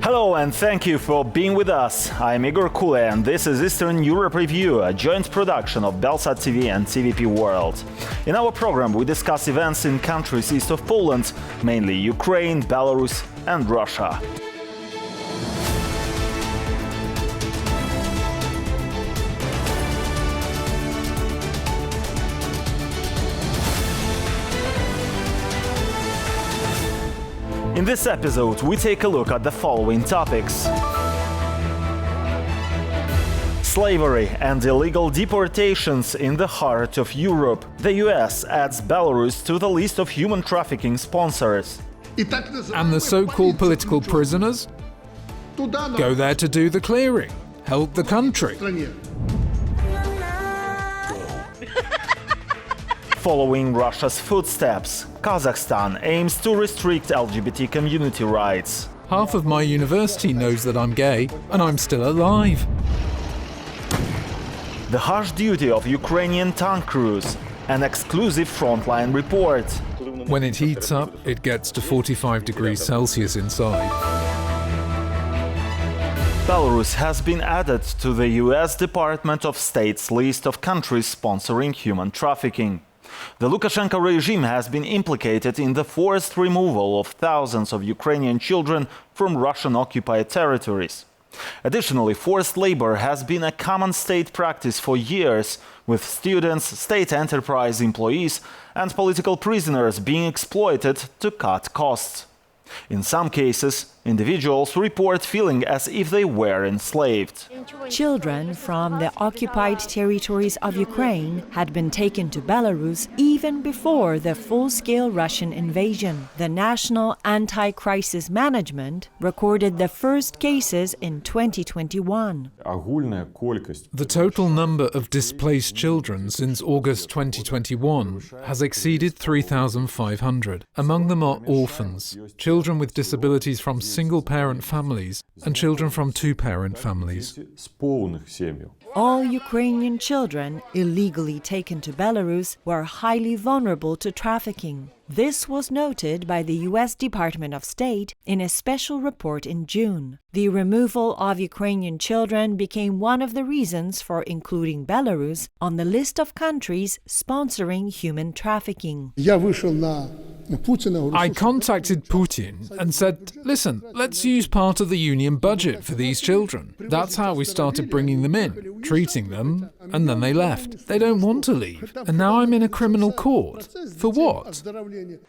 Hello and thank you for being with us. I'm Igor Kule and this is Eastern Europe Review, a joint production of BELSAT TV and TVP World. In our program we discuss events in countries east of Poland, mainly Ukraine, Belarus and Russia. In this episode, we take a look at the following topics: slavery and illegal deportations in the heart of Europe. The US adds Belarus to the list of human trafficking sponsors. And the so-called political prisoners? Go there to do the clearing. Help the country. Following Russia's footsteps, Kazakhstan aims to restrict LGBT community rights. Half of my university knows that I'm gay, and I'm still alive. The harsh duty of Ukrainian tank crews, an exclusive frontline report. When it heats up, it gets to 45 degrees Celsius inside. Belarus has been added to the US Department of State's list of countries sponsoring human trafficking. The Lukashenko regime has been implicated in the forced removal of thousands of Ukrainian children from Russian-occupied territories. Additionally, forced labor has been a common state practice for years, with students, state enterprise employees and political prisoners being exploited to cut costs. In some cases, individuals report feeling as if they were enslaved. Children from the occupied territories of Ukraine had been taken to Belarus even before the full-scale Russian invasion. The National Anti-Crisis Management recorded the first cases in 2021. The total number of displaced children since August 2021 has exceeded 3,500. Among them are orphans, children with disabilities from single-parent families and children from two-parent families. All Ukrainian children illegally taken to Belarus were highly vulnerable to trafficking. This was noted by the US Department of State in a special report in June. The removal of Ukrainian children became one of the reasons for including Belarus on the list of countries sponsoring human trafficking. I contacted Putin and said, listen, let's use part of the union budget for these children. That's how we started bringing them in, treating them, and then they left. They don't want to leave. And now I'm in a criminal court. For what?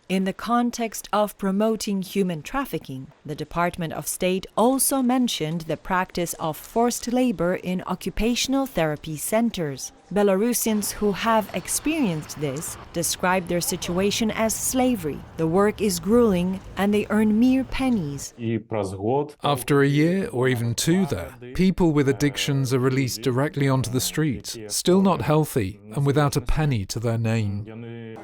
In the context of promoting human trafficking, the Department of State also mentioned the practice of forced labor in occupational therapy centers. Belarusians who have experienced this describe their situation as slavery. The work is grueling and they earn mere pennies. After a year or even two there, people with addictions are released directly onto the streets, still not healthy and without a penny to their name.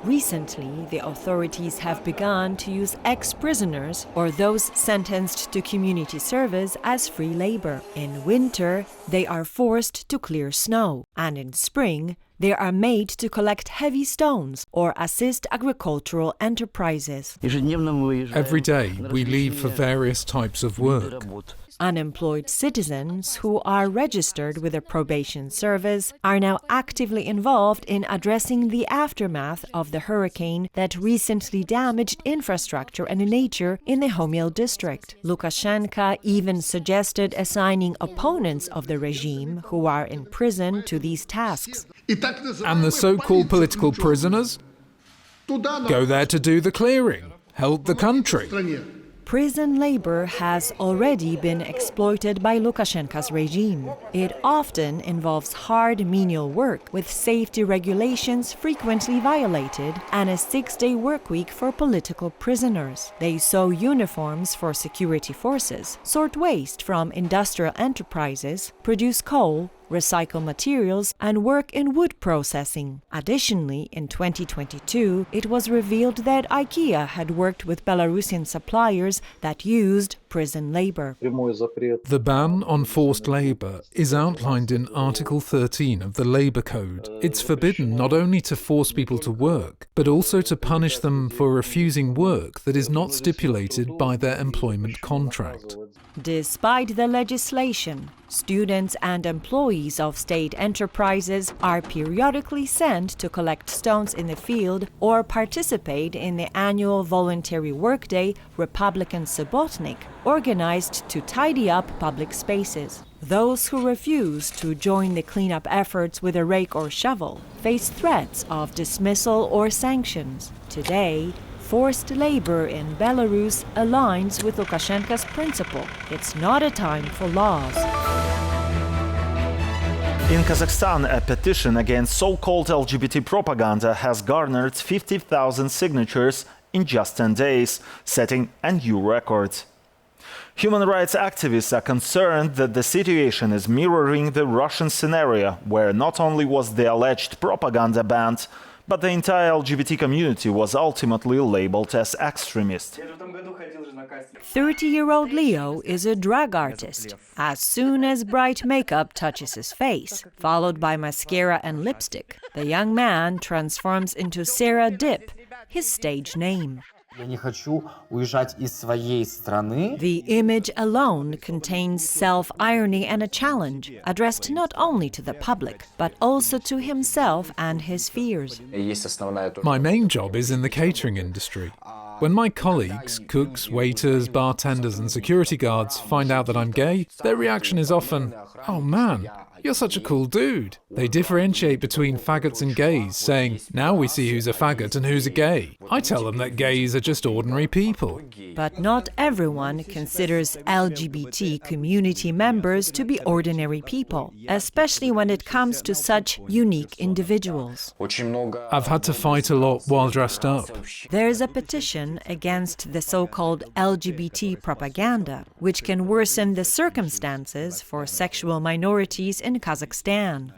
Recently, the authorities have begun to use ex-prisoners or those sentenced to community service as free labor. In winter, they are forced to clear snow, and in spring, they are made to collect heavy stones or assist agricultural enterprises. Every day, we leave for various types of work. Unemployed citizens who are registered with a probation service are now actively involved in addressing the aftermath of the hurricane that recently damaged infrastructure and nature in the Homel district. Lukashenko even suggested assigning opponents of the regime who are in prison to these tasks. And the so-called political prisoners? Go there to do the clearing. Help the country. Prison labor has already been exploited by Lukashenko's regime. It often involves hard menial work, with safety regulations frequently violated, and a 6-day workweek for political prisoners. They sew uniforms for security forces, sort waste from industrial enterprises, produce coal, recycle materials, and work in wood processing. Additionally, in 2022, it was revealed that IKEA had worked with Belarusian suppliers that used prison labor. The ban on forced labor is outlined in Article 13 of the Labor Code. It's forbidden not only to force people to work, but also to punish them for refusing work that is not stipulated by their employment contract. Despite the legislation, students and employees of state enterprises are periodically sent to collect stones in the field or participate in the annual voluntary workday Republican Subotnik, organized to tidy up public spaces. Those who refuse to join the cleanup efforts with a rake or shovel face threats of dismissal or sanctions. Today, forced labor in Belarus aligns with Lukashenko's principle: it's not a time for laws. In Kazakhstan, a petition against so-called LGBT propaganda has garnered 50,000 signatures in just 10 days, setting a new record. Human rights activists are concerned that the situation is mirroring the Russian scenario, where not only was the alleged propaganda banned, but the entire LGBT community was ultimately labeled as extremist. 30-year-old Leo is a drag artist. As soon as bright makeup touches his face, followed by mascara and lipstick, the young man transforms into Sarah Dip, his stage name. The image alone contains self-irony and a challenge, addressed not only to the public, but also to himself and his fears. My main job is in the catering industry. When my colleagues, cooks, waiters, bartenders and security guards find out that I'm gay, their reaction is often, "Oh man, you're such a cool dude." They differentiate between faggots and gays, saying, "Now we see who's a faggot and who's a gay." I tell them that gays are just ordinary people. But not everyone considers LGBT community members to be ordinary people, especially when it comes to such unique individuals. I've had to fight a lot while dressed up. There's a petition against the so-called LGBT propaganda, which can worsen the circumstances for sexual minorities in Kazakhstan.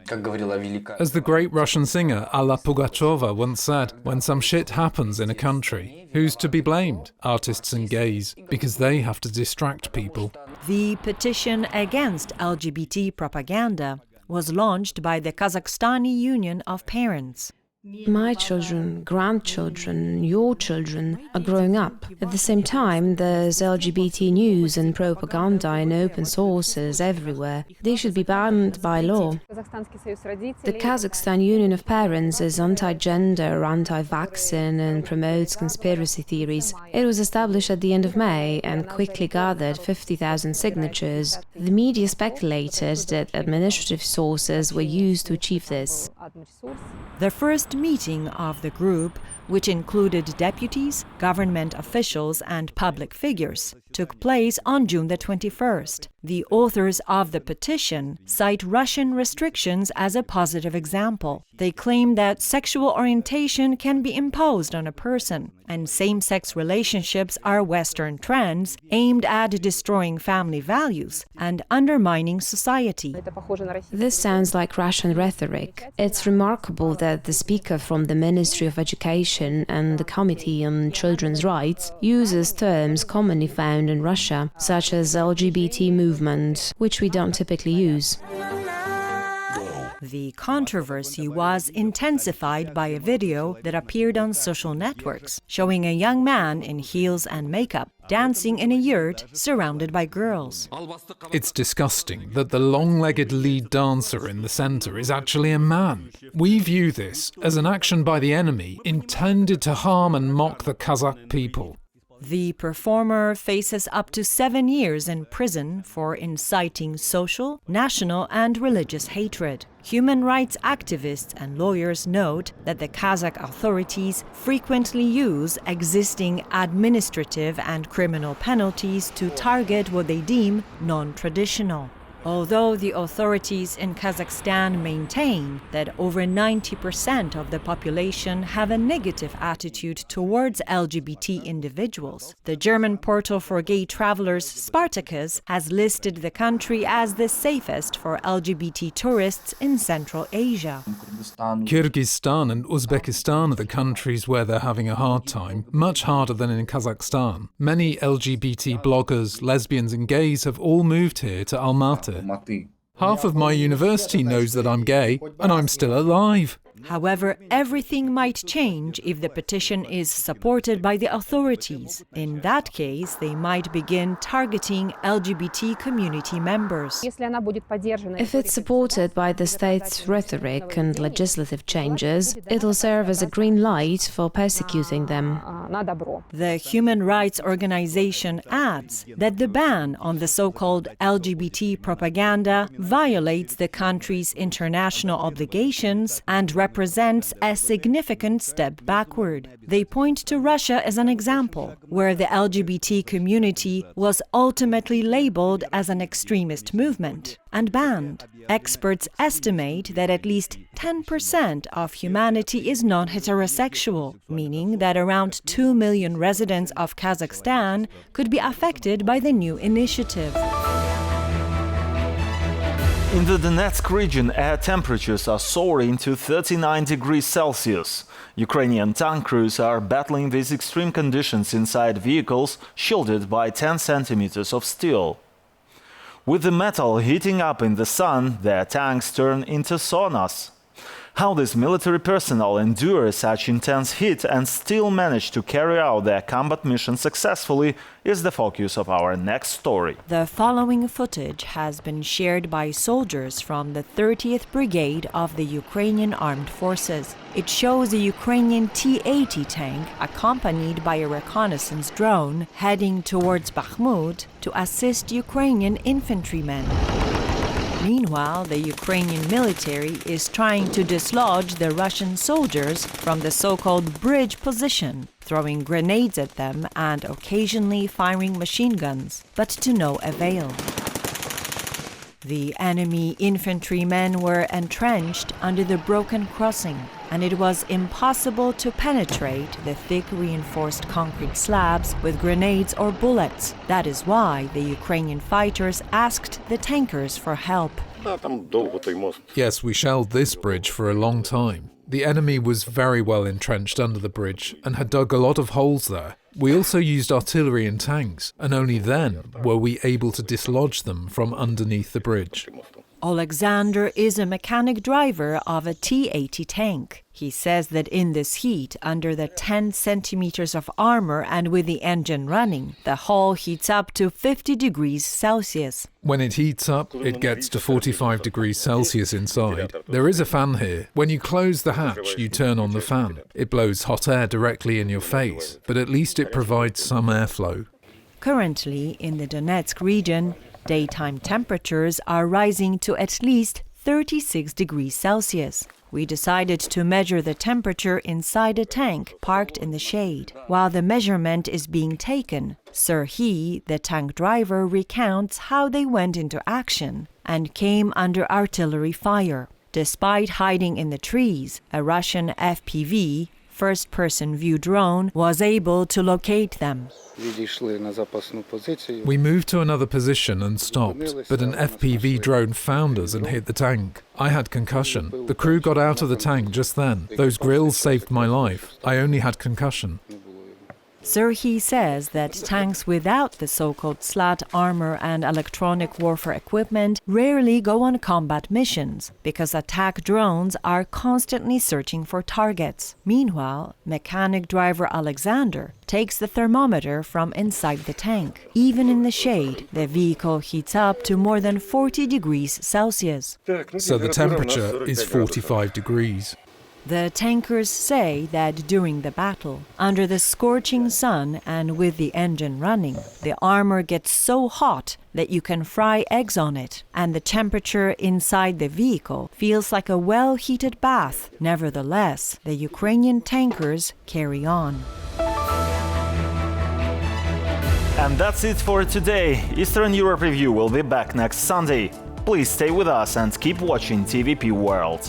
As the great Russian singer Alla Pugacheva once said, when some shit happens in a country, who's to be blamed? Artists and gays, because they have to distract people. The petition against LGBT propaganda was launched by the Kazakhstani Union of Parents. My children, grandchildren, your children are growing up. At the same time, there's LGBT news and propaganda in open sources everywhere. They should be banned by law. The Kazakhstan Union of Parents is anti-gender, anti-vaccine and promotes conspiracy theories. It was established at the end of May and quickly gathered 50,000 signatures. The media speculated that administrative sources were used to achieve this. The first meeting of the group, which included deputies, government officials and public figures, took place on June the 21st. The authors of the petition cite Russian restrictions as a positive example. They claim that sexual orientation can be imposed on a person, and same-sex relationships are Western trends aimed at destroying family values and undermining society. This sounds like Russian rhetoric. It's remarkable that the speaker from the Ministry of Education and the Committee on Children's Rights uses terms commonly found in Russia, such as LGBT movement, which we don't typically use. The controversy was intensified by a video that appeared on social networks, showing a young man in heels and makeup dancing in a yurt surrounded by girls. It's disgusting that the long-legged lead dancer in the centre is actually a man. We view this as an action by the enemy intended to harm and mock the Kazakh people. The performer faces up to 7 years in prison for inciting social, national and religious hatred. Human rights activists and lawyers note that the Kazakh authorities frequently use existing administrative and criminal penalties to target what they deem non-traditional. Although the authorities in Kazakhstan maintain that over 90% of the population have a negative attitude towards LGBT individuals, the German portal for gay travelers Spartacus has listed the country as the safest for LGBT tourists in Central Asia. Kyrgyzstan and Uzbekistan are the countries where they're having a hard time, much harder than in Kazakhstan. Many LGBT bloggers, lesbians and gays have all moved here to Almaty. Half of my university knows that I'm gay, and I'm still alive. However, everything might change if the petition is supported by the authorities. In that case, they might begin targeting LGBT community members. If it's supported by the state's rhetoric and legislative changes, it'll serve as a green light for persecuting them. The human rights organization adds that the ban on the so-called LGBT propaganda violates the country's international obligations and represents a significant step backward. They point to Russia as an example, where the LGBT community was ultimately labeled as an extremist movement and banned. Experts estimate that at least 10% of humanity is non-heterosexual, meaning that around 2 million residents of Kazakhstan could be affected by the new initiative. In the Donetsk region, air temperatures are soaring to 39 degrees Celsius. Ukrainian tank crews are battling these extreme conditions inside vehicles shielded by 10 centimeters of steel. With the metal heating up in the sun, their tanks turn into saunas. How this military personnel endure such intense heat and still manage to carry out their combat mission successfully is the focus of our next story. The following footage has been shared by soldiers from the 30th Brigade of the Ukrainian Armed Forces. It shows a Ukrainian T-80 tank accompanied by a reconnaissance drone heading towards Bakhmut to assist Ukrainian infantrymen. Meanwhile, the Ukrainian military is trying to dislodge the Russian soldiers from the so-called bridge position, throwing grenades at them and occasionally firing machine guns, but to no avail. The enemy infantrymen were entrenched under the broken crossing, and it was impossible to penetrate the thick reinforced concrete slabs with grenades or bullets. That is why the Ukrainian fighters asked the tankers for help. Yes, we shelled this bridge for a long time. The enemy was very well entrenched under the bridge and had dug a lot of holes there. We also used artillery and tanks, and only then were we able to dislodge them from underneath the bridge. Alexander is a mechanic driver of a T-80 tank. He says that in this heat, under the 10 centimeters of armor and with the engine running, the hull heats up to 50 degrees Celsius. When it heats up, it gets to 45 degrees Celsius inside. There is a fan here. When you close the hatch, you turn on the fan. It blows hot air directly in your face, but at least it provides some airflow. Currently, in the Donetsk region, daytime temperatures are rising to at least 36 degrees Celsius. We decided to measure the temperature inside a tank parked in the shade. While the measurement is being taken, Serhiy, the tank driver, recounts how they went into action and came under artillery fire. Despite hiding in the trees, a Russian FPV, first-person view drone, was able to locate them. We moved to another position and stopped, but an FPV drone found us and hit the tank. I had concussion. The crew got out of the tank just then. Those grills saved my life. I only had concussion. Serhiy says that tanks without the so-called SLAT armor and electronic warfare equipment rarely go on combat missions because attack drones are constantly searching for targets. Meanwhile, mechanic driver Alexander takes the thermometer from inside the tank. Even in the shade, the vehicle heats up to more than 40 degrees Celsius. So the temperature is 45 degrees. The tankers say that during the battle, under the scorching sun and with the engine running, the armor gets so hot that you can fry eggs on it, and the temperature inside the vehicle feels like a well-heated bath. Nevertheless, the Ukrainian tankers carry on. And that's it for today. Eastern Europe Review will be back next Sunday. Please stay with us and keep watching TVP World.